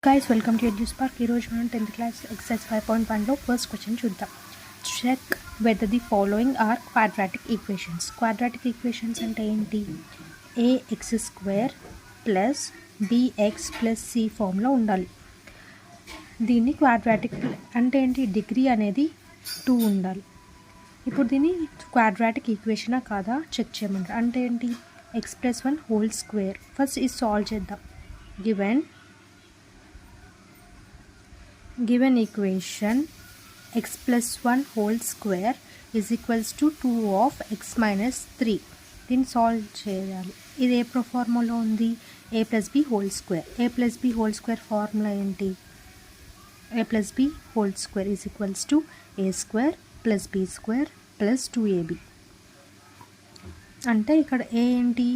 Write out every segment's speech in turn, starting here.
Guys, welcome to EduSpark. ఈ రోజు మనం 10th క్లాస్ ఎక్సర్సైజ్ 5.1లో ఫస్ట్ క్వశ్చన్ చూద్దాం. Check whether the following are quadratic equations. Quadratic equations అంటే ఏంటి? ax² plus bx plus c ఫామ్లో ఉండాలి. దీన్ని క్వాడ్రాటిక్ అంటే ఏంటి? డిగ్రీ అనేది 2 ఉండాలి. ఇప్పుడు దీన్ని క్వాడ్రాటిక్ ఈక్వేషనా కాదా చెక్ చేయమంటారు. అంటే ఏంటి? x+1² ఫస్ట్ ఇది సాల్వ్ చేద్దాం. given equation x+1² is equals to 2 of x minus 3. దీన్ని సాల్వ్ చేయాలి. ఇది ఏ ఫార్ములా ఉంది? a plus b whole square. a plus b whole square formula ఏంటి? a plus b whole square is equals to a² plus b² plus 2ab. అంటే ఇక్కడ a ఏంటి?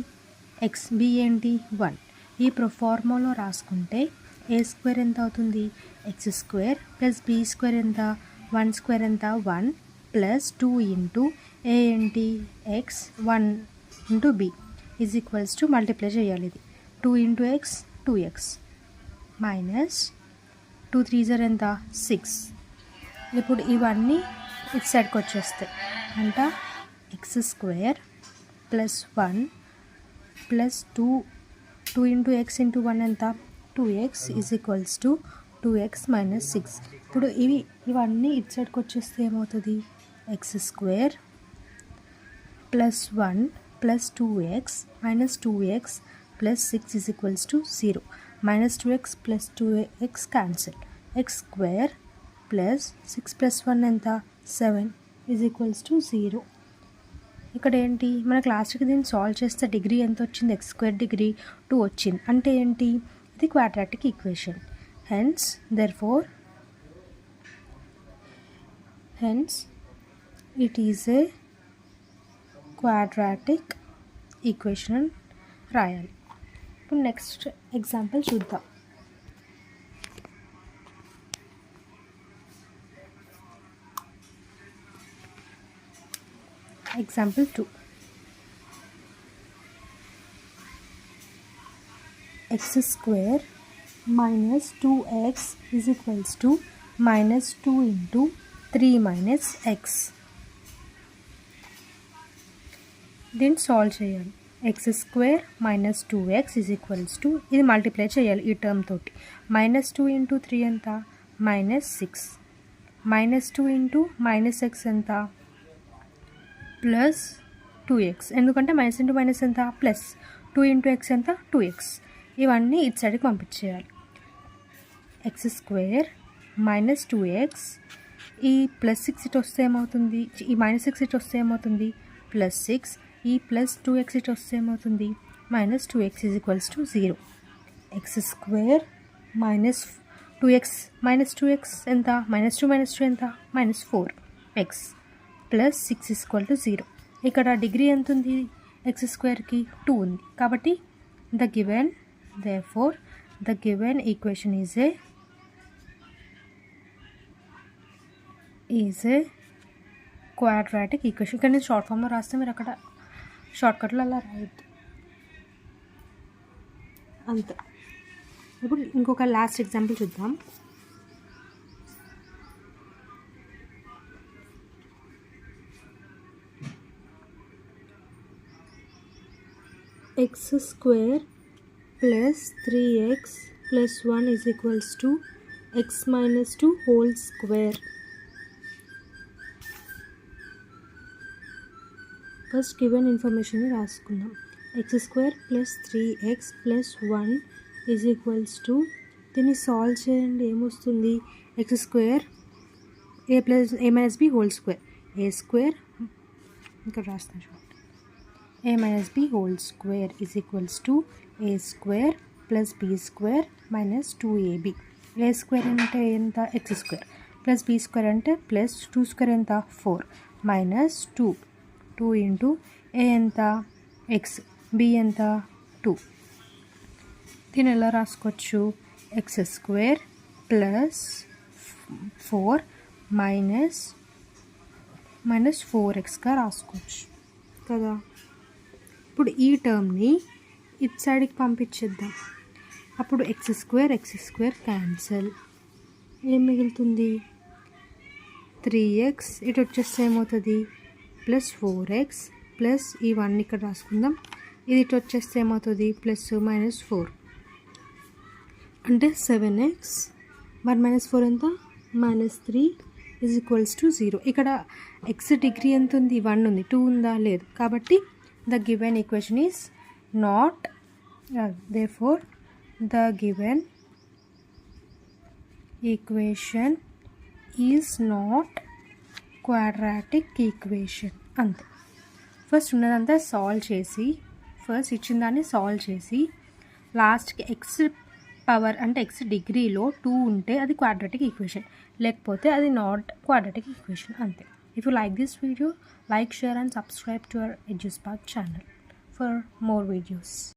x, b ఏంటి? 1. ఈ ఫార్ములా రాసుకుంటే a² ఎంత అవుతుంది? x² ప్లస్ b² ఎంత? 1² ఎంత? 1 ప్లస్ 2 ఇంటూ a ఏంటి? x 1 into b is equals to multiply చేయాలి. ఇది 2 ఇంటూ x 2x మైనస్ 2 3 ఎంత? 6. ఇప్పుడు ఇవన్నీ ఇటు సైడ్కి వచ్చేస్తాయి. అంట x² plus 1 plus 2 into x into 1 ఎంత? 2x is equals to 2x minus 6. ఇప్పుడు ఇవన్నీ ఇటు సైడ్కి వచ్చేస్తే ఏమవుతుంది? x² plus 1 plus 2x minus 2x plus 6 is equals to 0. Minus 2x plus 2x cancel. x² plus 6 plus 1 ఎంత? 7 ఈజ్ ఈక్వల్స్ టు 0. ఇక్కడ ఏంటి? మనకు లాస్ట్కి దీన్ని సాల్వ్ చేస్తే డిగ్రీ ఎంత వచ్చింది? x² డిగ్రీ 2 వచ్చింది. అంటే ఏంటి? ఇది quadratic equation. Hence it is a quadratic equation రాయాలి. ఇప్పుడు నెక్స్ట్ ఎగ్జాంపుల్ చూద్దాం. Example 2. x² minus 2x is equals to minus 2 into 3 minus x. దీన్ని సాల్వ్ చేయాలి. x² minus 2x is equals to ఇది మల్టిప్లై చేయాలి ఈ టర్మ్ తోటి. మైనస్ 2 ఇంటూ 3 ఎంత? Minus 6. Minus 2 into minus x ఎంత? Plus 2x. ఎందుకంటే మైనస్ ఇంటూ మైనస్ ఎంత? ప్లస్ 2 ఇంటూ x ఎంత? 2x. ఇవన్నీ ఇటు సైడ్కి పంపించేయాలి. x² మైనస్ 2x ఈ ప్లస్ 6 ఇటు వస్తే ఏమవుతుంది? ఈ మైనస్ 6 ఇటు వస్తే ఏమవుతుంది? ప్లస్ 6. ఈ ప్లస్ 2x ఇటు వస్తే ఏమవుతుంది? Minus 2x is equals to 0. x² minus 2x minus 2x ఎంత? మైనస్ 2 మైనస్ 2 ఎంత? Minus 4x plus 6 is equal to 0. ఇక్కడ డిగ్రీ ఎంత ఉంది? x²కి 2 ఉంది. కాబట్టి therefore the given equation is a quadratic equation. ఇక్కడ నేను షార్ట్ ఫామ్లో రాస్తే మీరు అక్కడ షార్ట్కట్లో అలా రాయద్దు అంతే. ఇప్పుడు ఇంకొక లాస్ట్ ఎగ్జాంపుల్ చూద్దాం. x² plus 3x plus 1 is equals to x minus 2 whole square. First given information రాసుకుందాం. x² plus 3x plus 1 is equals to దీన్ని సాల్వ్ చేయండి. ఏమొస్తుంది? x² a minus b whole square. a² ఇక్కడ రాస్తాను చూడండి. a minus b whole square is equals to a² plus b² minus 2ab. a² అంటే ఎంత? x² plus b² అంటే plus 2² ఎంత? 4 మైనస్ 2 ఇంటూ a ఎంత? x, b ఎంత? 2. దీన్ని ఎలా రాసుకోవచ్చు? x² ప్లస్ 4 మైనస్ 4xగా రాసుకోవచ్చు కదా. ఇప్పుడు ఈ టర్మ్ని ఇటు సైడ్కి పంపించేద్దాం. అప్పుడు ఎక్స్ స్క్వేర్ క్యాన్సల్. ఏం మిగులుతుంది? 3x ఇటు వచ్చేస్తే ఏమవుతుంది? ప్లస్ 4x ప్లస్ ఈ 1 ఇక్కడ రాసుకుందాం. ఇది ఇటు వచ్చేస్తే ఏమవుతుంది? ప్లస్ మైనస్ 4 అంటే 7x. 1 మైనస్ 4 ఎంత? -3 = 0. ఇక్కడ x డిగ్రీ ఎంత ఉంది? 1 ఉంది. 2 ఉందా? లేదు. కాబట్టి the given equation is not, therefore the given equation is not quadratic equation. అంతే. ఫస్ట్ ఉన్నదంతా సాల్వ్ చేసి, ఫస్ట్ ఇచ్చిన దాన్ని సాల్వ్ చేసి లాస్ట్కి ఎక్స్ పవర్ అంటే ఎక్స్ డిగ్రీలో 2 ఉంటే అది క్వాడ్రాటిక్ ఈక్వేషన్, లేకపోతే అది నాట్ క్వాడ్రాటిక్ ఈక్వేషన్. అంతే. If you like this video, like, share and subscribe to our EduSpark channel for more videos.